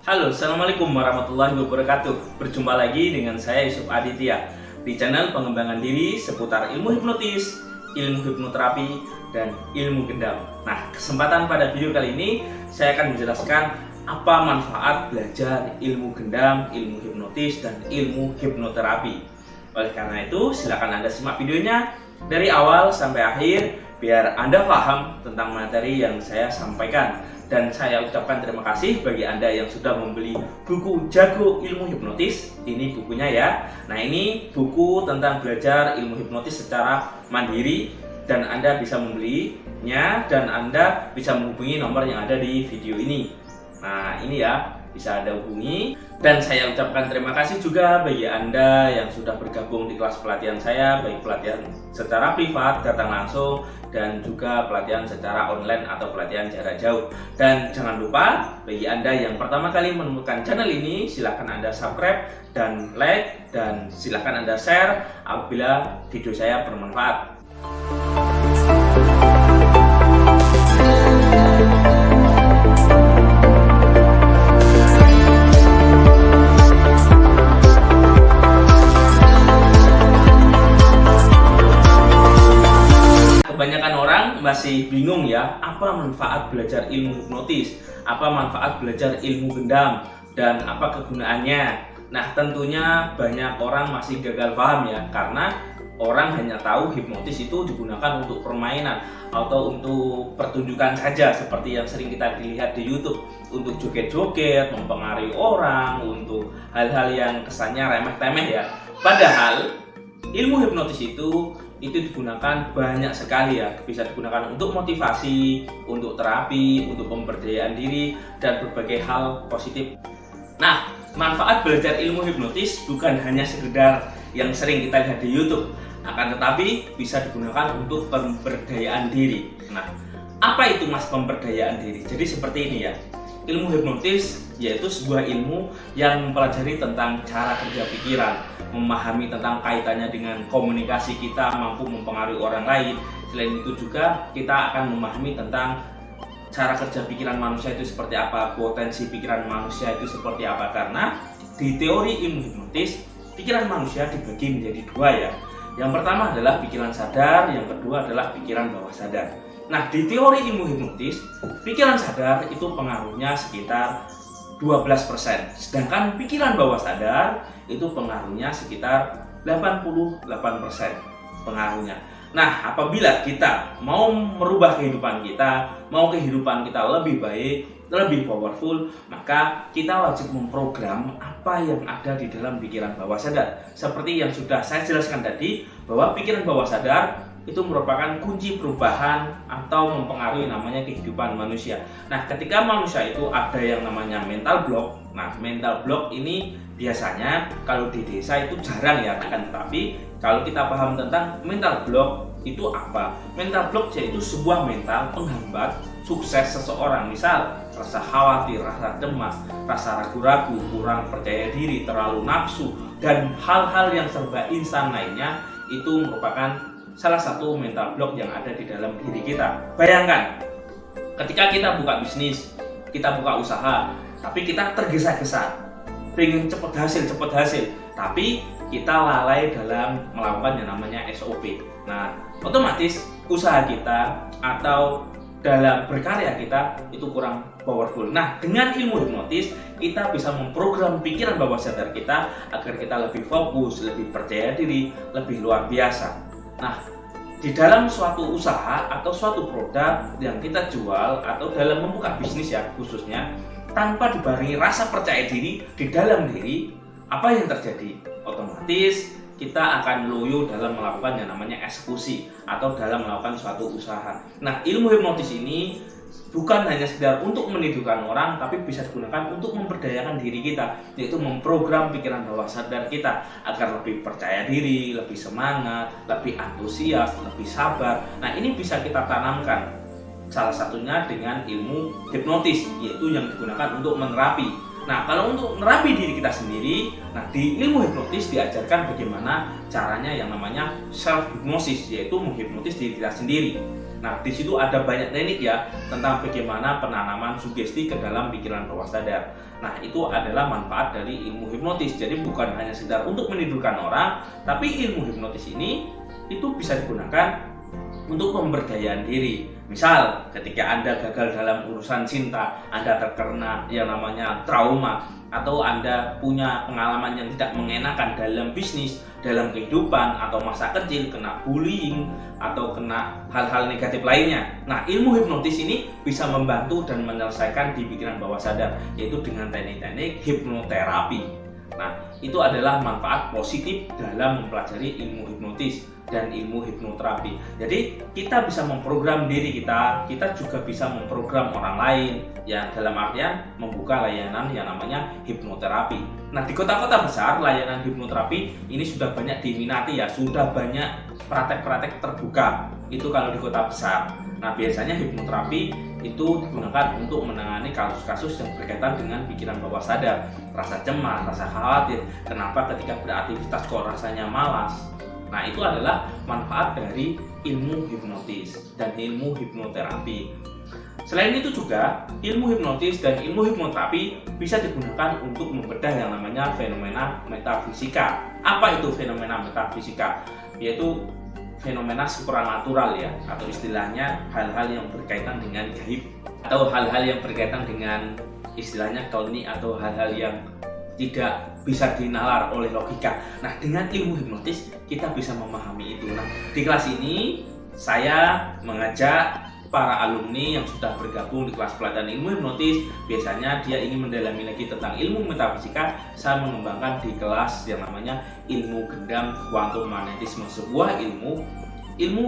Halo, Assalamualaikum warahmatullahi wabarakatuh. Berjumpa lagi dengan saya Yusuf Aditya di channel pengembangan diri seputar ilmu hipnotis, ilmu hipnoterapi, dan ilmu gendam. Nah, kesempatan pada video kali ini saya akan menjelaskan apa manfaat belajar ilmu gendam, ilmu hipnotis, dan ilmu hipnoterapi. Oleh karena itu, silakan Anda simak videonya dari awal sampai akhir biar Anda paham tentang materi yang saya sampaikan. Dan saya ucapkan terima kasih bagi Anda yang sudah membeli buku Jago Ilmu Hipnotis. Ini bukunya ya. Nah, ini buku tentang belajar ilmu hipnotis secara mandiri, dan Anda bisa membelinya dan Anda bisa menghubungi nomor yang ada di video ini. Nah, ini ya, bisa Anda hubungi. Dan saya ucapkan terima kasih juga bagi Anda yang sudah bergabung di kelas pelatihan saya, baik pelatihan secara privat, datang langsung, dan juga pelatihan secara online atau pelatihan jarak jauh. Dan jangan lupa, bagi Anda yang pertama kali menemukan channel ini, silakan Anda subscribe dan like, dan silakan Anda share apabila video saya bermanfaat. Kebanyakan orang masih bingung ya, apa manfaat belajar ilmu hipnotis, apa manfaat belajar ilmu gendam, dan apa kegunaannya. Nah, tentunya banyak orang masih gagal paham ya, karena orang hanya tahu hipnotis itu digunakan untuk permainan atau untuk pertunjukan saja, seperti yang sering kita lihat di YouTube, untuk joget-joget, mempengaruhi orang, untuk hal-hal yang kesannya remeh-temeh ya. Padahal ilmu hipnotis itu digunakan banyak sekali ya, bisa digunakan untuk motivasi, untuk terapi, untuk pemberdayaan diri, dan berbagai hal positif. Nah, manfaat belajar ilmu hipnotis bukan hanya sekedar yang sering kita lihat di YouTube, akan tetapi bisa digunakan untuk pemberdayaan diri. Nah, apa itu mas pemberdayaan diri? Jadi seperti ini ya, ilmu hipnotis yaitu sebuah ilmu yang mempelajari tentang cara kerja pikiran, memahami tentang kaitannya dengan komunikasi kita, mampu mempengaruhi orang lain. Selain itu juga kita akan memahami tentang cara kerja pikiran manusia itu seperti apa, potensi pikiran manusia itu seperti apa. Karena di teori ilmu hipnotis, pikiran manusia dibagi menjadi dua ya. Yang pertama adalah pikiran sadar, yang kedua adalah pikiran bawah sadar. Nah, di teori ilmu hipnotis, pikiran sadar itu pengaruhnya sekitar 12%, sedangkan pikiran bawah sadar itu pengaruhnya sekitar 88% pengaruhnya. Nah, apabila kita mau merubah kehidupan kita, mau kehidupan kita lebih baik, lebih powerful, maka kita wajib memprogram apa yang ada di dalam pikiran bawah sadar. Seperti yang sudah saya jelaskan tadi, bahwa pikiran bawah sadar itu merupakan kunci perubahan atau mempengaruhi namanya kehidupan manusia. Nah, ketika manusia itu ada yang namanya mental block. Nah, mental block ini biasanya kalau di desa itu jarang ya, kan? Tapi kalau kita paham tentang mental block itu apa? Mental block yaitu sebuah mental penghambat sukses seseorang. Misal rasa khawatir, rasa cemas, rasa ragu-ragu, kurang percaya diri, terlalu nafsu, dan hal-hal yang serba instan lainnya, itu merupakan salah satu mental block yang ada di dalam diri kita. Bayangkan, ketika kita buka bisnis, kita buka usaha, tapi kita tergesa-gesa, pengen cepet hasil, tapi kita lalai dalam melakukan yang namanya SOP. Nah, otomatis usaha kita atau dalam berkarya kita itu kurang powerful. Nah, dengan ilmu hipnotis kita bisa memprogram pikiran bawah sadar kita agar kita lebih fokus, lebih percaya diri, lebih luar biasa. Nah, di dalam suatu usaha atau suatu produk yang kita jual atau dalam membuka bisnis ya khususnya, tanpa dibarengi rasa percaya diri di dalam diri, apa yang terjadi? Otomatis kita akan loyo dalam melakukan yang namanya eksekusi atau dalam melakukan suatu usaha. Nah, ilmu hipnotis ini bukan hanya sekedar untuk menidurkan orang, tapi bisa digunakan untuk memberdayakan diri kita, yaitu memprogram pikiran bawah sadar kita agar lebih percaya diri, lebih semangat, lebih antusias, lebih sabar. Nah, ini bisa kita tanamkan salah satunya dengan ilmu hipnotis, yaitu yang digunakan untuk menerapi. Nah, kalau untuk menerapi diri kita sendiri, nah di ilmu hipnotis diajarkan bagaimana caranya yang namanya self hipnosis, yaitu menghipnotis diri kita sendiri. Nah, di situ ada banyak teknik ya tentang bagaimana penanaman sugesti ke dalam pikiran bawah sadar. Nah, itu adalah manfaat dari ilmu hipnotis. Jadi bukan hanya sekedar untuk menidurkan orang, tapi ilmu hipnotis ini itu bisa digunakan untuk pemberdayaan diri. Misal, ketika Anda gagal dalam urusan cinta, Anda terkena yang namanya trauma, atau Anda punya pengalaman yang tidak mengenakan dalam bisnis, dalam kehidupan, atau masa kecil, kena bullying, atau kena hal-hal negatif lainnya. Nah, ilmu hipnotis ini bisa membantu dan menyelesaikan di pikiran bawah sadar, yaitu dengan teknik-teknik hipnoterapi. Nah, itu adalah manfaat positif dalam mempelajari ilmu hipnotis dan ilmu hipnoterapi. Jadi kita bisa memprogram diri kita juga bisa memprogram orang lain, ya dalam artian membuka layanan yang namanya hipnoterapi. Nah, di kota-kota besar layanan hipnoterapi ini sudah banyak diminati ya, sudah banyak praktek-praktek terbuka. Itu kalau di kota besar. Nah, biasanya hipnoterapi itu digunakan untuk menangani kasus-kasus yang berkaitan dengan pikiran bawah sadar, rasa cemas, rasa khawatir, kenapa ketika beraktivitas kok rasanya malas. Nah, itu adalah manfaat dari ilmu hipnotis dan ilmu hipnoterapi. Selain itu juga, ilmu hipnotis dan ilmu hipnoterapi bisa digunakan untuk membedah yang namanya fenomena metafisika. Apa itu fenomena metafisika? Yaitu fenomena supranatural ya, atau istilahnya hal-hal yang berkaitan dengan gaib, atau hal-hal yang berkaitan dengan istilahnya kauni, atau hal-hal yang tidak bisa dinalar oleh logika. Nah, dengan ilmu hipnotis kita bisa memahami itu. Nah, di kelas ini saya mengajak para alumni yang sudah bergabung di kelas pelatihan ilmu hipnotis. Biasanya dia ingin mendalami lagi tentang ilmu metafisika. Saya mengembangkan di kelas yang namanya ilmu gendam kuantum magnetisme, sebuah ilmu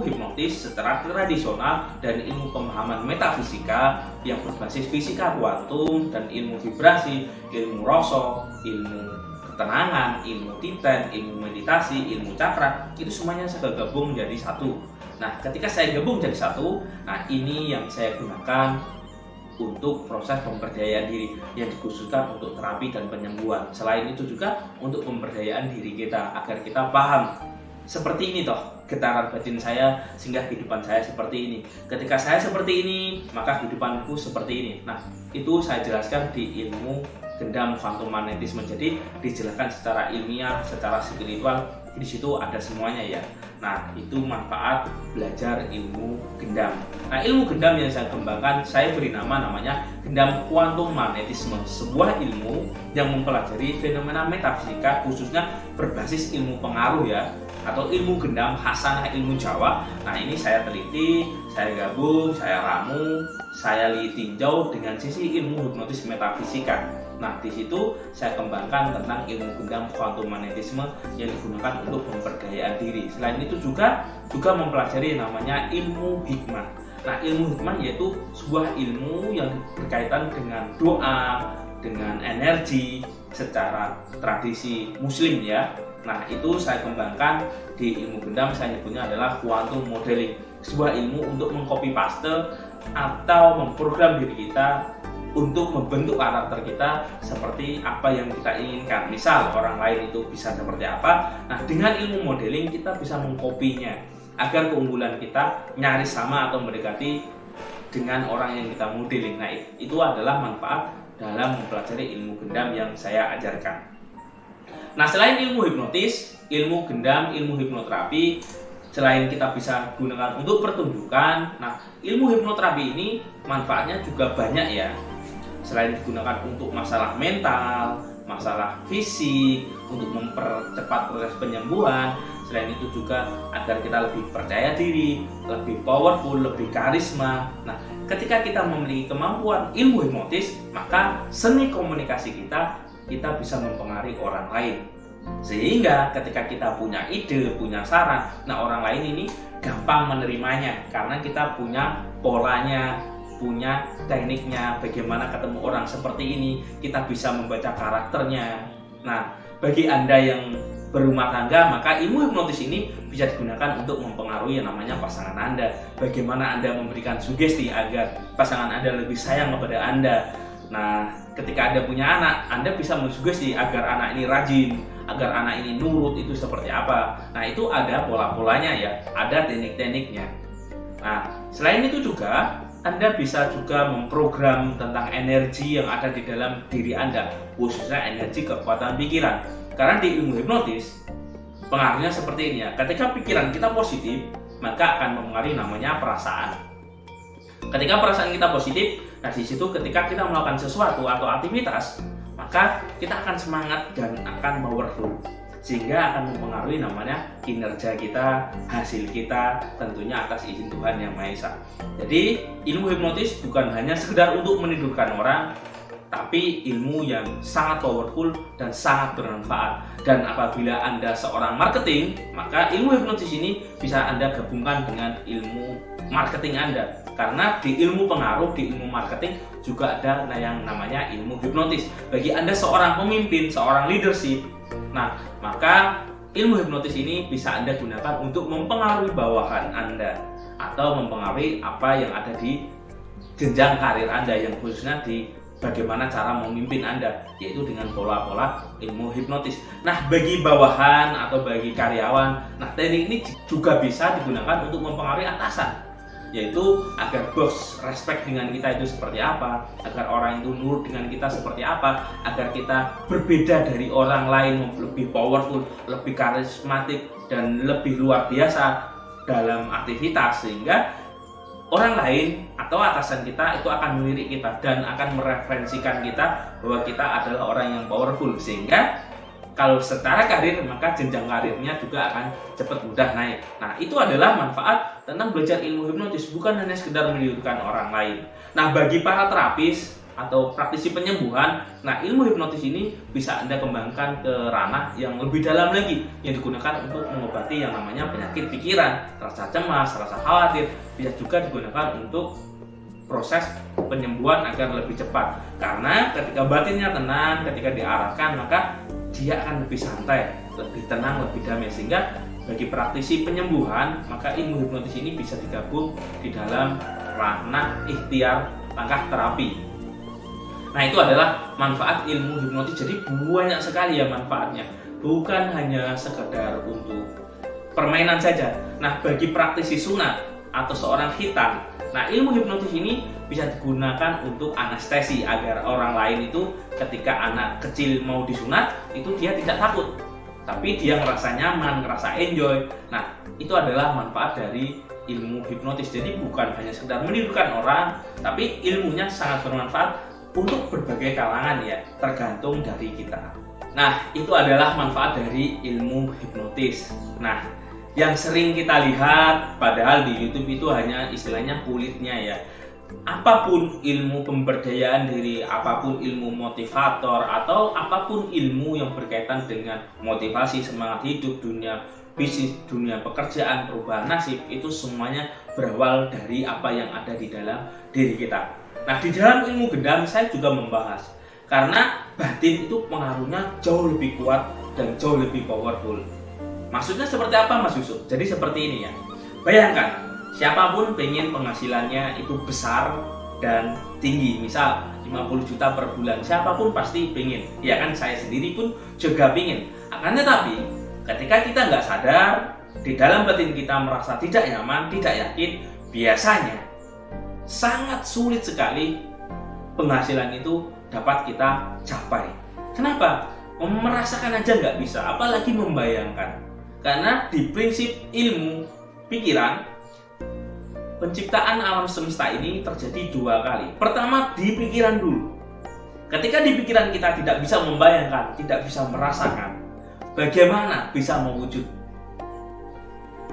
hipnotis secara tradisional dan ilmu pemahaman metafisika yang berbasis fisika kuantum dan ilmu vibrasi, ilmu rasa, ilmu ketenangan, ilmu titen, ilmu meditasi, ilmu cakra, itu semuanya saya gabung menjadi satu. Nah, ketika saya gabung jadi satu, nah ini yang saya gunakan untuk proses pemberdayaan diri yang dikhususkan untuk terapi dan penyembuhan. Selain itu juga untuk pemberdayaan diri kita agar kita paham seperti ini toh getaran batin saya sehingga kehidupan saya seperti ini. Ketika saya seperti ini, maka kehidupanku seperti ini. Nah, itu saya jelaskan di ilmu gendam kuantum magnetisme. Jadi dijelaskan secara ilmiah, secara spiritual, di situ ada semuanya ya. Nah, itu manfaat belajar ilmu gendam. Nah, ilmu gendam yang saya kembangkan, saya beri namanya gendam kuantum magnetisme, sebuah ilmu yang mempelajari fenomena metafisika khususnya berbasis ilmu pengaruh ya, atau ilmu gendam hasanah ilmu Jawa. Nah, ini saya teliti, saya gabung, saya ramu, saya tinjau dengan sisi ilmu hipnotis metafisika. Nah, di situ saya kembangkan tentang ilmu gendam kuantum magnetisme yang digunakan untuk pemberdayaan diri. Selain itu juga mempelajari namanya ilmu hikmah. Nah, ilmu hikmah yaitu sebuah ilmu yang berkaitan dengan doa, dengan energi secara tradisi muslim ya. Nah, itu saya kembangkan di ilmu gendam, saya nyebutnya adalah quantum modeling. Sebuah ilmu untuk mengcopy paste atau memprogram diri kita untuk membentuk karakter kita seperti apa yang kita inginkan. Misal orang lain itu bisa seperti apa, nah dengan ilmu modeling kita bisa mengkopinya agar keunggulan kita nyaris sama atau mendekati dengan orang yang kita modeling. Nah, itu adalah manfaat dalam mempelajari ilmu gendam yang saya ajarkan. Nah, selain ilmu hipnotis, ilmu gendam, ilmu hipnoterapi, selain kita bisa gunakan untuk pertunjukan, nah ilmu hipnoterapi ini manfaatnya juga banyak ya. Selain digunakan untuk masalah mental, masalah fisik, untuk mempercepat proses penyembuhan, selain itu juga agar kita lebih percaya diri, lebih powerful, lebih karisma. Nah, ketika kita memiliki kemampuan ilmu hipnotis, maka seni komunikasi kita bisa mempengaruhi orang lain. Sehingga ketika kita punya ide, punya saran, nah orang lain ini gampang menerimanya karena kita punya polanya, punya tekniknya, bagaimana ketemu orang seperti ini, kita bisa membaca karakternya. Nah, bagi Anda yang berumah tangga, maka ilmu hipnotis ini bisa digunakan untuk mempengaruhi yang namanya pasangan Anda. Bagaimana Anda memberikan sugesti agar pasangan Anda lebih sayang kepada Anda. Nah, ketika Anda punya anak, Anda bisa mensugesti agar anak ini rajin, agar anak ini nurut, itu seperti apa. Nah, itu ada pola-polanya ya, ada teknik-tekniknya. Nah, selain itu juga Anda bisa juga memprogram tentang energi yang ada di dalam diri Anda, khususnya energi kekuatan pikiran. Karena di ilmu hipnotis, pengaruhnya seperti ini ya. Ketika pikiran kita positif, maka akan mempengaruhi namanya perasaan. Ketika perasaan kita positif, nah di situ ketika kita melakukan sesuatu atau aktivitas, maka kita akan semangat dan akan powerful, sehingga akan mempengaruhi namanya kinerja kita, hasil kita, tentunya atas izin Tuhan Yang Maha Esa. Jadi ilmu hipnotis bukan hanya sekedar untuk menidurkan orang, tapi ilmu yang sangat powerful dan sangat bermanfaat. Dan apabila Anda seorang marketing, maka ilmu hipnotis ini bisa Anda gabungkan dengan ilmu marketing Anda. Karena di ilmu pengaruh, di ilmu marketing juga ada yang namanya ilmu hipnotis. Bagi Anda seorang pemimpin, seorang leadership, nah maka ilmu hipnotis ini bisa Anda gunakan untuk mempengaruhi bawahan Anda atau mempengaruhi apa yang ada di jenjang karir Anda, yang khususnya di bagaimana cara memimpin Anda, yaitu dengan pola-pola ilmu hipnotis. Nah, bagi bawahan atau bagi karyawan, nah teknik ini juga bisa digunakan untuk mempengaruhi atasan, yaitu agar bos respect dengan kita itu seperti apa, agar orang itu nurut dengan kita seperti apa, agar kita berbeda dari orang lain, lebih powerful, lebih karismatik, dan lebih luar biasa dalam aktivitas, sehingga orang lain atau atasan kita itu akan melirik kita dan akan mereferensikan kita bahwa kita adalah orang yang powerful, sehingga kalau secara karir maka jenjang karirnya juga akan cepat mudah naik. Nah, itu adalah manfaat tentang belajar ilmu hipnotis, bukan hanya sekedar menidurkan orang lain. Nah, bagi para terapis atau praktisi penyembuhan, nah ilmu hipnotis ini bisa Anda kembangkan ke ranah yang lebih dalam lagi, yang digunakan untuk mengobati yang namanya penyakit pikiran, rasa cemas, rasa khawatir. Bisa juga digunakan untuk proses penyembuhan agar lebih cepat. Karena ketika batinnya tenang, ketika diarahkan, maka dia akan lebih santai, lebih tenang, lebih damai. Sehingga bagi praktisi penyembuhan, maka ilmu hipnotis ini bisa digabung di dalam ranah ikhtiar langkah terapi. Nah, itu adalah manfaat ilmu hipnotis. Jadi banyak sekali ya manfaatnya, bukan hanya sekedar untuk permainan saja. Nah, bagi praktisi sunat atau seorang khitan, nah ilmu hipnotis ini bisa digunakan untuk anestesi, agar orang lain itu ketika anak kecil mau disunat itu dia tidak takut, tapi dia ngerasa nyaman, ngerasa enjoy. Nah, itu adalah manfaat dari ilmu hipnotis. Jadi bukan hanya sekedar menidurkan orang, tapi ilmunya sangat bermanfaat untuk berbagai kalangan ya, tergantung dari kita. Nah, itu adalah manfaat dari ilmu hipnotis. Nah, yang sering kita lihat padahal di YouTube itu hanya istilahnya kulitnya ya. Apapun ilmu pemberdayaan diri, apapun ilmu motivator, atau apapun ilmu yang berkaitan dengan motivasi, semangat hidup, dunia bisnis, dunia pekerjaan, perubahan nasib, itu semuanya berawal dari apa yang ada di dalam diri kita. Nah, di dalam ilmu gendam saya juga membahas, karena batin itu pengaruhnya jauh lebih kuat dan jauh lebih powerful. Maksudnya seperti apa, Mas Yusuf? Jadi seperti ini ya. Bayangkan, siapapun pengen penghasilannya itu besar dan tinggi, misal 50 juta per bulan, siapapun pasti pengen. Ya kan, saya sendiri pun juga pengen. Akan tetapi, ketika kita nggak sadar, di dalam batin kita merasa tidak nyaman, tidak yakin, biasanya sangat sulit sekali penghasilan itu dapat kita capai. Kenapa? Merasakan aja nggak bisa, apalagi membayangkan. Karena di prinsip ilmu pikiran, penciptaan alam semesta ini terjadi dua kali. Pertama, di pikiran dulu. Ketika di pikiran kita tidak bisa membayangkan, tidak bisa merasakan, bagaimana bisa mewujud?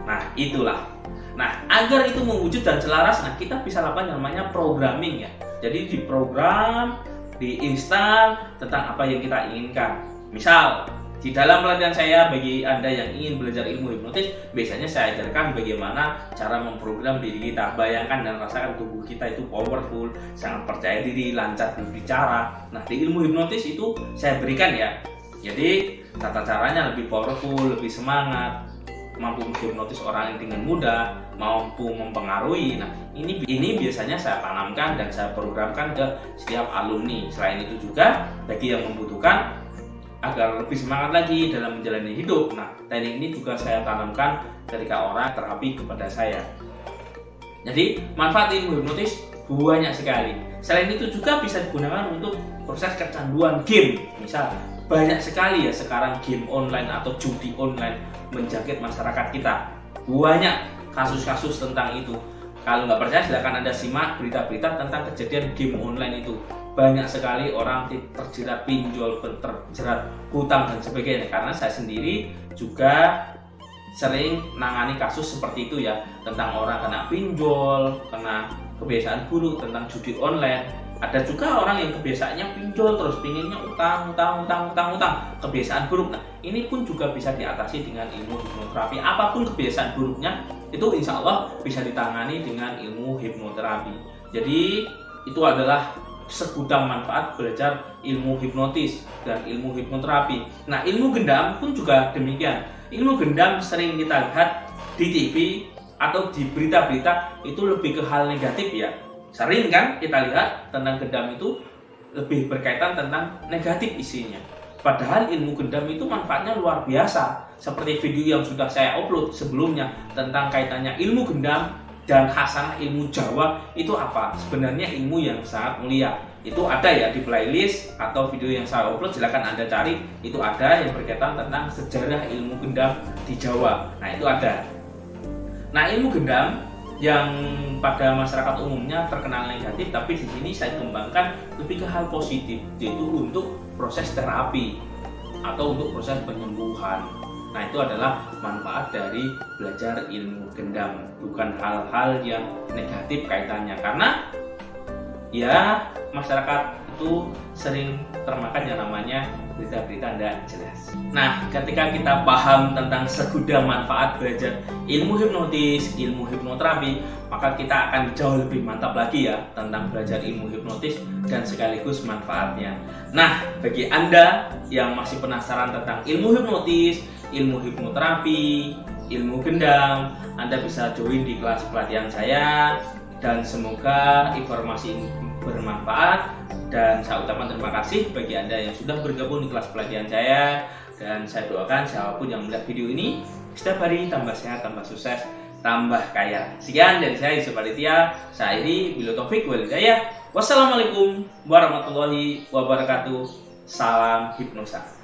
Nah, itulah. Nah, agar itu mewujud dan selaras, nah kita bisa lakukan yang namanya programming ya. Jadi diprogram, diinstal tentang apa yang kita inginkan. Misal, di dalam pelatihan saya bagi Anda yang ingin belajar ilmu hipnotis, biasanya saya ajarkan bagaimana cara memprogram diri kita. Bayangkan dan rasakan tubuh kita itu powerful, sangat percaya diri, lancar berbicara. Nah, di ilmu hipnotis itu saya berikan ya. Jadi, tata caranya lebih powerful, lebih semangat, mampu menghipnotis orang dengan mudah, mampu mempengaruhi. Nah, ini biasanya saya tanamkan dan saya programkan ke setiap alumni. Selain itu juga bagi yang membutuhkan agar lebih semangat lagi dalam menjalani hidup. Nah, teknik ini juga saya tanamkan ketika orang terapi kepada saya. Jadi manfaat ilmu hipnotis banyak sekali. Selain itu juga bisa digunakan untuk proses kecanduan game. Misal banyak sekali ya sekarang game online atau judi online menjangkit masyarakat kita. Banyak kasus-kasus tentang itu. Kalau nggak percaya silahkan Anda simak berita-berita tentang kejadian game online itu. Banyak sekali orang terjerat pinjol, terjerat hutang dan sebagainya. Karena saya sendiri juga sering nangani kasus seperti itu ya, tentang orang kena pinjol, kena kebiasaan buruk, tentang judi online. Ada juga orang yang kebiasaannya pinjol terus pinginnya utang, kebiasaan buruk. Nah, ini pun juga bisa diatasi dengan ilmu hipnoterapi. Apapun kebiasaan buruknya itu insya Allah bisa ditangani dengan ilmu hipnoterapi. Jadi itu adalah segudang manfaat belajar ilmu hipnotis dan ilmu hipnoterapi. Nah, ilmu gendam pun juga demikian. Ilmu gendam sering kita lihat di TV atau di berita-berita itu lebih ke hal negatif ya. Sering kan kita lihat tentang gendam itu lebih berkaitan tentang negatif isinya. Padahal ilmu gendam itu manfaatnya luar biasa. Seperti video yang sudah saya upload sebelumnya tentang kaitannya ilmu gendam dan khasanah ilmu Jawa itu apa? Sebenarnya ilmu yang sangat mulia. Itu ada ya di playlist atau video yang saya upload, silakan Anda cari. Itu ada yang berkaitan tentang sejarah ilmu gendam di Jawa. Nah, itu ada. Nah, ilmu gendam yang pada masyarakat umumnya terkenal negatif, tapi di sini saya kembangkan lebih ke hal positif, yaitu untuk proses terapi atau untuk proses penyembuhan. Nah, itu adalah manfaat dari belajar ilmu gendam, bukan hal-hal yang negatif kaitannya. Karena ya masyarakat itu sering termakan yang namanya berita-berita tidak jelas. Nah, ketika kita paham tentang segudang manfaat belajar ilmu hipnotis, ilmu hipnoterapi, maka kita akan jauh lebih mantap lagi ya tentang belajar ilmu hipnotis dan sekaligus manfaatnya. Nah, bagi Anda yang masih penasaran tentang ilmu hipnotis, ilmu hipnoterapi, ilmu gendam, Anda bisa join di kelas pelatihan saya. Dan semoga informasi ini bermanfaat, dan saya ucapkan terima kasih bagi Anda yang sudah bergabung di kelas pelatihan saya, dan saya doakan siapapun yang melihat video ini setiap hari tambah sehat, tambah sukses, tambah kaya. Sekian dari saya, Yusuf Aditya. Saya akhiri, billahi taufik wal hidayah. Wassalamualaikum warahmatullahi wabarakatuh. Salam hipnosa.